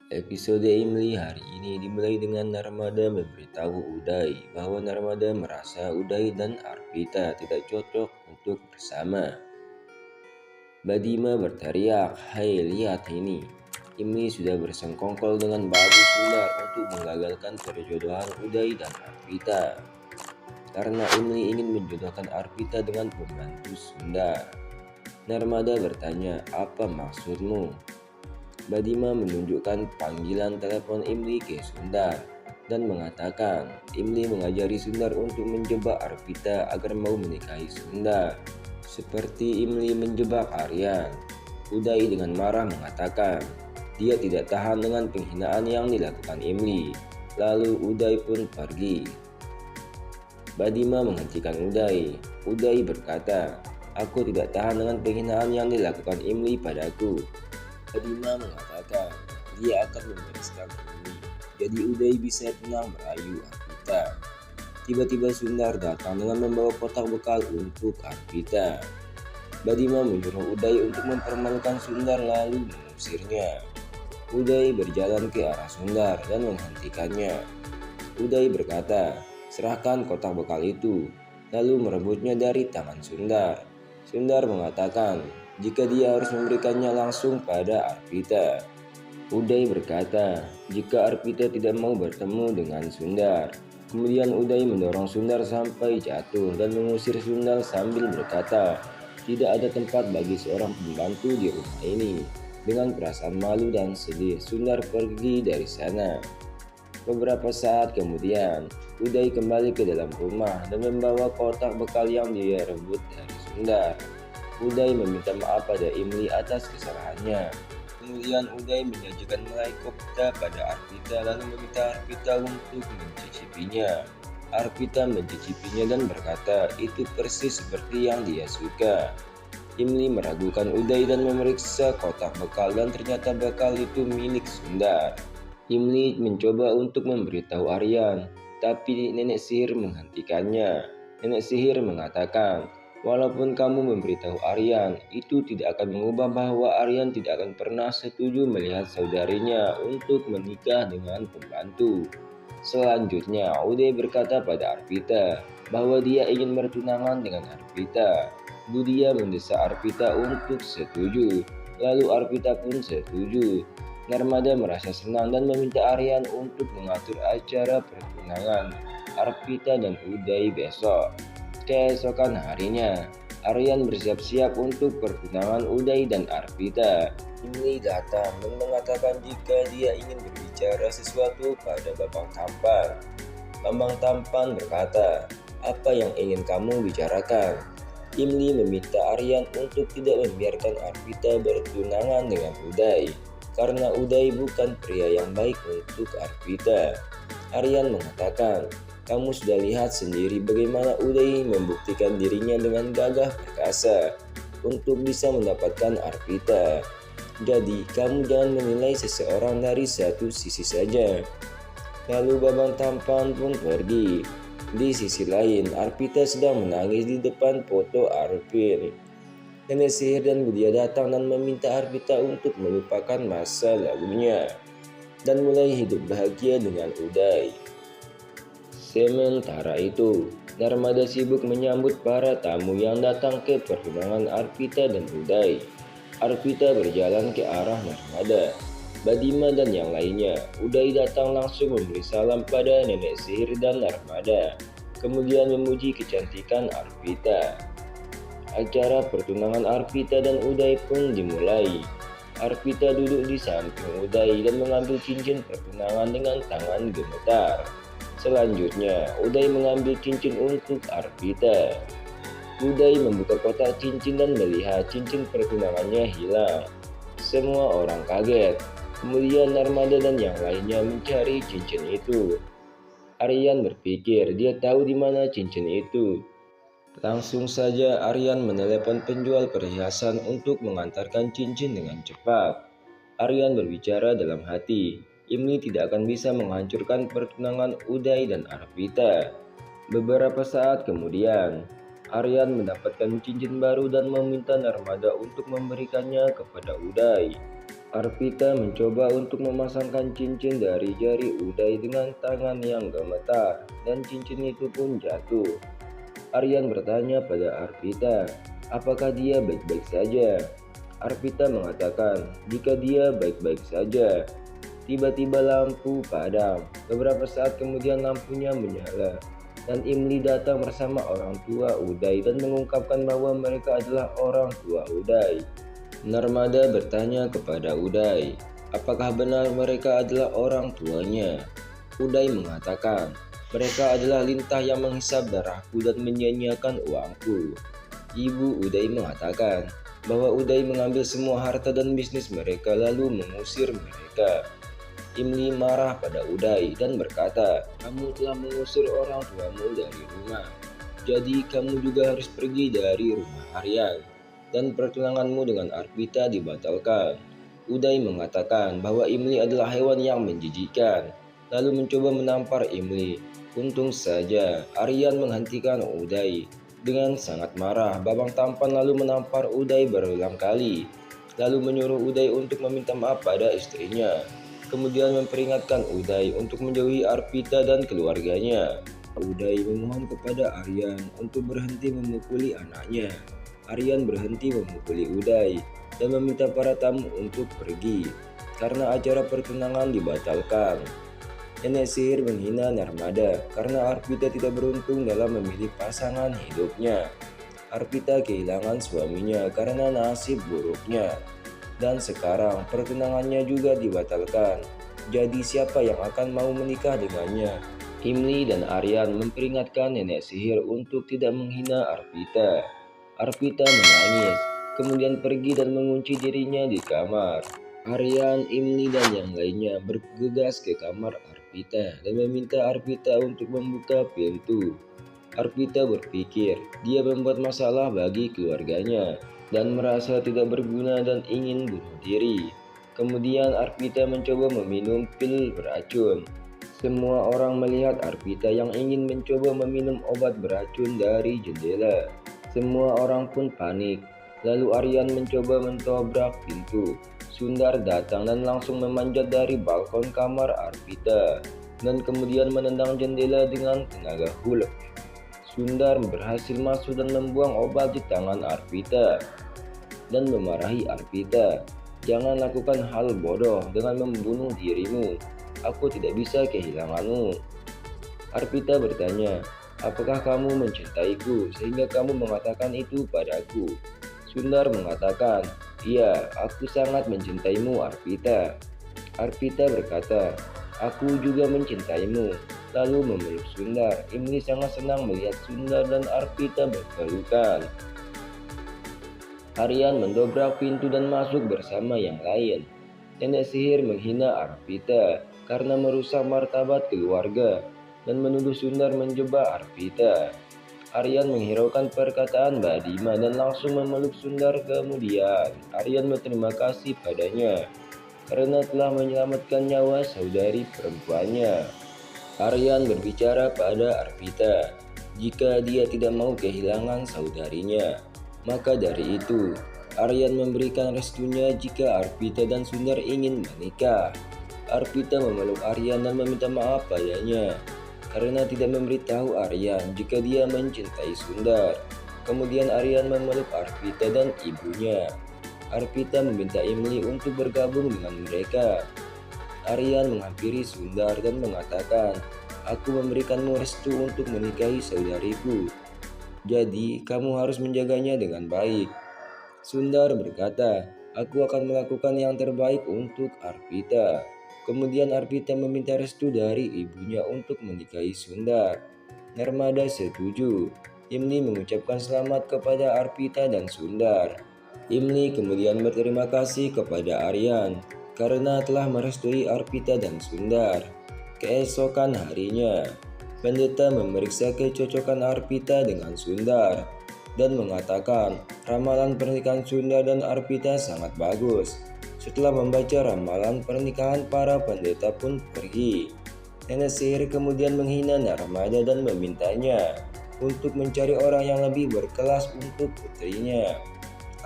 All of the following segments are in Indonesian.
Episode Imli hari ini dimulai dengan Narmada memberitahu Uday bahwa Narmada merasa Uday dan Arpita tidak cocok untuk bersama. Badima berteriak, "Hai, lihat ini. Imli sudah bersengkongkol dengan Babu Sundar untuk menggagalkan perjodohan Uday dan Arpita. Karena Imli ingin menjodohkan Arpita dengan pembantu Sundar." Narmada bertanya, "Apa maksudmu?" Badima menunjukkan panggilan telepon Imli ke Sundar dan mengatakan Imli mengajari Sundar untuk menjebak Arpita agar mau menikahi Sundar, seperti Imli menjebak Aryan. Uday dengan marah mengatakan dia tidak tahan dengan penghinaan yang dilakukan Imli. Lalu Uday pun pergi. Badima menghentikan Uday. Uday berkata, "Aku tidak tahan dengan penghinaan yang dilakukan Imli padaku." Badima mengatakan dia akan membereskan ini, jadi Uday bisa tenang merayu Arpita. Tiba-tiba Sundar datang dengan membawa kotak bekal untuk Arpita. Badima menyuruh Uday untuk mempermalukan Sundar lalu mengusirnya. Uday berjalan ke arah Sundar dan menghentikannya. Uday berkata, "Serahkan kotak bekal itu," lalu merebutnya dari tangan Sundar. Sundar mengatakan jika dia harus memberikannya langsung pada Arpita. Uday berkata jika Arpita tidak mau bertemu dengan Sundar. Kemudian Uday mendorong Sundar sampai jatuh dan mengusir Sundar sambil berkata, "Tidak ada tempat bagi seorang pembantu di rumah ini." Dengan perasaan malu dan sedih, Sundar pergi dari sana. Beberapa saat kemudian, Uday kembali ke dalam rumah dan membawa kotak bekal yang dia rebut dari Sundar. Uday meminta maaf pada Imli atas kesalahannya. Kemudian Uday menyajikan helai kopta pada Arpita lalu meminta Arpita untuk mencicipinya. Arpita mencicipinya dan berkata itu persis seperti yang dia suka. Imli meragukan Uday dan memeriksa kotak bekal dan ternyata bekal itu milik Sundar. Imli mencoba untuk memberitahu Aryan, tapi nenek sihir menghentikannya. Nenek sihir mengatakan, "Walaupun kamu memberitahu Aryan, itu tidak akan mengubah bahwa Aryan tidak akan pernah setuju melihat saudarinya untuk menikah dengan pembantu." Selanjutnya, Uday berkata pada Arpita bahwa dia ingin bertunangan dengan Arpita. Budia mendesak Arpita untuk setuju, lalu Arpita pun setuju. Narmada merasa senang dan meminta Aryan untuk mengatur acara pertunangan Arpita dan Uday besok. Keesokan harinya, Aryan bersiap-siap untuk pertunangan Uday dan Arpita. Imli datang dan mengatakan jika dia ingin berbicara sesuatu pada Babang Tampan. Babang Tampan berkata, "Apa yang ingin kamu bicarakan?" Imli meminta Aryan untuk tidak membiarkan Arpita bertunangan dengan Uday, karena Uday bukan pria yang baik untuk Arpita. Aryan mengatakan, "Kamu sudah lihat sendiri bagaimana Uday membuktikan dirinya dengan gagah perkasa untuk bisa mendapatkan Arpita. Jadi kamu jangan menilai seseorang dari satu sisi saja." Lalu Babang Tampan pun pergi. Di sisi lain, Arpita sedang menangis di depan foto Arvin. Nenek sihir dan Budia datang dan meminta Arpita untuk melupakan masa lalunya dan mulai hidup bahagia dengan Uday. Sementara itu, Narmada sibuk menyambut para tamu yang datang ke pertunangan Arpita dan Uday. Arpita berjalan ke arah Narmada, Badima dan yang lainnya. Uday datang langsung memberi salam pada nenek sihir dan Narmada, kemudian memuji kecantikan Arpita. Acara pertunangan Arpita dan Uday pun dimulai. Arpita duduk di samping Uday dan mengambil cincin pertunangan dengan tangan gemetar. Selanjutnya, Uday mengambil cincin untuk Arpita. Uday membuka kotak cincin dan melihat cincin pertunangannya hilang. Semua orang kaget. Kemudian Narmada dan yang lainnya mencari cincin itu. Aryan berpikir dia tahu di mana cincin itu. Langsung saja Aryan menelepon penjual perhiasan untuk mengantarkan cincin dengan cepat. Aryan berbicara dalam hati, Imli tidak akan bisa menghancurkan pertunangan Uday dan Arpita. Beberapa saat kemudian, Aryan mendapatkan cincin baru dan meminta Narmada untuk memberikannya kepada Uday. Arpita mencoba untuk memasangkan cincin dari jari Uday dengan tangan yang gemetar, dan cincin itu pun jatuh. Aryan bertanya pada Arpita, apakah dia baik-baik saja? Arpita mengatakan, jika dia baik-baik saja. Tiba-tiba lampu padam. Beberapa saat kemudian lampunya menyala, dan Imli datang bersama orang tua Uday dan mengungkapkan bahwa mereka adalah orang tua Uday. Narmada bertanya kepada Uday, apakah benar mereka adalah orang tuanya? Uday mengatakan, mereka adalah lintah yang menghisap darahku dan menyia-nyiakan uangku. Ibu Uday mengatakan bahwa Uday mengambil semua harta dan bisnis mereka lalu mengusir mereka. Imli marah pada Uday dan berkata, kamu telah mengusir orang tuamu dari rumah. Jadi kamu juga harus pergi dari rumah Aryan. Dan pertunanganmu dengan Arpita dibatalkan. Uday mengatakan bahwa Imli adalah hewan yang menjijikan, lalu mencoba menampar Imli. Untung saja Aryan menghentikan Uday. Dengan sangat marah, Babang Tampan lalu menampar Uday berulang kali, lalu menyuruh Uday untuk meminta maaf pada istrinya. Kemudian memperingatkan Uday untuk menjauhi Arpita dan keluarganya. Uday memohon kepada Aryan untuk berhenti memukuli anaknya. Aryan berhenti memukuli Uday dan meminta para tamu untuk pergi karena acara pertunangan dibatalkan. Nenek sihir menghina Narmada karena Arpita tidak beruntung dalam memilih pasangan hidupnya. Arpita kehilangan suaminya karena nasib buruknya. Dan sekarang pertunangannya juga dibatalkan. Jadi siapa yang akan mau menikah dengannya? Imli dan Aryan memperingatkan nenek sihir untuk tidak menghina Arpita. Arpita menangis, kemudian pergi dan mengunci dirinya di kamar. Aryan, Imli, dan yang lainnya bergegas ke kamar Arpita dan meminta Arpita untuk membuka pintu. Arpita berpikir dia membuat masalah bagi keluarganya dan merasa tidak berguna dan ingin bunuh diri. Kemudian Arpita mencoba meminum pil beracun. Semua orang melihat Arpita yang ingin mencoba meminum obat beracun dari jendela. Semua orang pun panik. Lalu Aryan mencoba mentobrak pintu. Sundar datang dan langsung memanjat dari balkon kamar Arpita dan kemudian menendang jendela dengan tenaga Hulk. Sundar berhasil masuk dan membuang obat di tangan Arpita dan memarahi Arpita. Jangan lakukan hal bodoh dengan membunuh dirimu. Aku tidak bisa kehilanganmu. Arpita bertanya, apakah kamu mencintaiku sehingga kamu mengatakan itu padaku? Sundar mengatakan, iya, aku sangat mencintaimu Arpita. Arpita berkata, aku juga mencintaimu. Lalu memeluk Sundar. Imli sangat senang melihat Sundar dan Arpita berpelukan. Aryan mendobrak pintu dan masuk bersama yang lain. Nenek sihir menghina Arpita karena merusak martabat keluarga dan menuduh Sundar menjebak Arpita. Aryan menghiraukan perkataan Mbak Dima dan langsung memeluk Sundar. Kemudian Aryan berterima kasih padanya karena telah menyelamatkan nyawa saudari perempuannya. Aryan berbicara pada Arpita jika dia tidak mau kehilangan saudarinya. Maka dari itu, Aryan memberikan restunya jika Arpita dan Sundar ingin menikah. Arpita memeluk Aryan dan meminta maaf padanya karena tidak memberitahu Aryan jika dia mencintai Sundar. Kemudian Aryan memeluk Arpita dan ibunya. Arpita meminta Imli untuk bergabung dengan mereka. Aryan menghampiri Sundar dan mengatakan, aku memberikanmu restu untuk menikahi saudariku. Jadi kamu harus menjaganya dengan baik. Sundar berkata, aku akan melakukan yang terbaik untuk Arpita. Kemudian Arpita meminta restu dari ibunya untuk menikahi Sundar. Narmada setuju. Imli mengucapkan selamat kepada Arpita dan Sundar. Imli kemudian berterima kasih kepada Aryan karena telah merestui Arpita dan Sundar. Keesokan harinya, pendeta memeriksa kecocokan Arpita dengan Sundar dan mengatakan ramalan pernikahan Sundar dan Arpita sangat bagus. Setelah membaca ramalan pernikahan, para pendeta pun pergi. Nenek sihir kemudian menghina Narmada dan memintanya untuk mencari orang yang lebih berkelas untuk putrinya.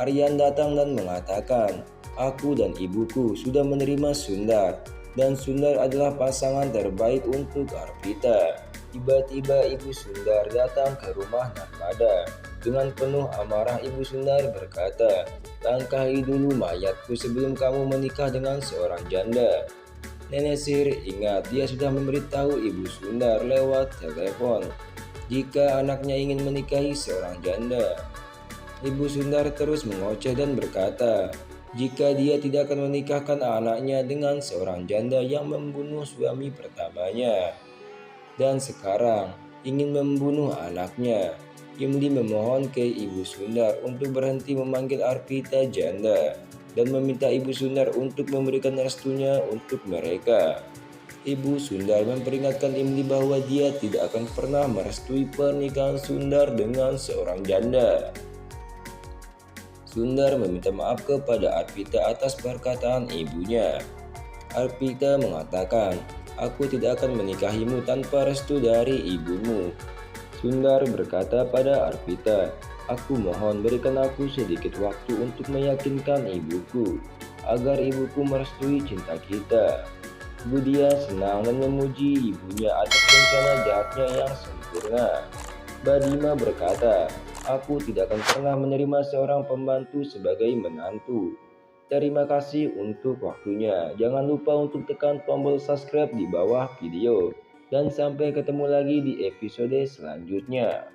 Aryan datang dan mengatakan Aku dan ibuku sudah menerima Sundar, dan Sundar adalah pasangan terbaik untuk Arpita. Tiba-tiba Ibu Sundar datang ke rumah Narmada. Dengan penuh amarah Ibu Sundar berkata, "Langkahi dulu mayatku sebelum kamu menikah dengan seorang janda." Nenek sihir ingat dia sudah memberitahu Ibu Sundar lewat telepon jika anaknya ingin menikahi seorang janda. Ibu Sundar terus mengoceh dan berkata, jika dia tidak akan menikahkan anaknya dengan seorang janda yang membunuh suami pertamanya dan sekarang ingin membunuh anaknya. Imli memohon ke Ibu Sundar untuk berhenti memanggil Arpita janda dan meminta Ibu Sundar untuk memberikan restunya untuk mereka. Ibu Sundar memperingatkan Imli bahwa dia tidak akan pernah merestui pernikahan Sundar dengan seorang janda. Sundar meminta maaf kepada Arpita atas perkataan ibunya. Arpita mengatakan, "Aku tidak akan menikahimu tanpa restu dari ibumu." Sundar berkata pada Arpita, "Aku mohon berikan aku sedikit waktu untuk meyakinkan ibuku, agar ibuku merestui cinta kita." Budia senang dan memuji ibunya atas rencana jahatnya yang sempurna. Badima berkata, "Aku tidak akan pernah menerima seorang pembantu sebagai menantu." Terima kasih untuk waktunya. Jangan lupa untuk tekan tombol subscribe di bawah video. Dan sampai ketemu lagi di episode selanjutnya.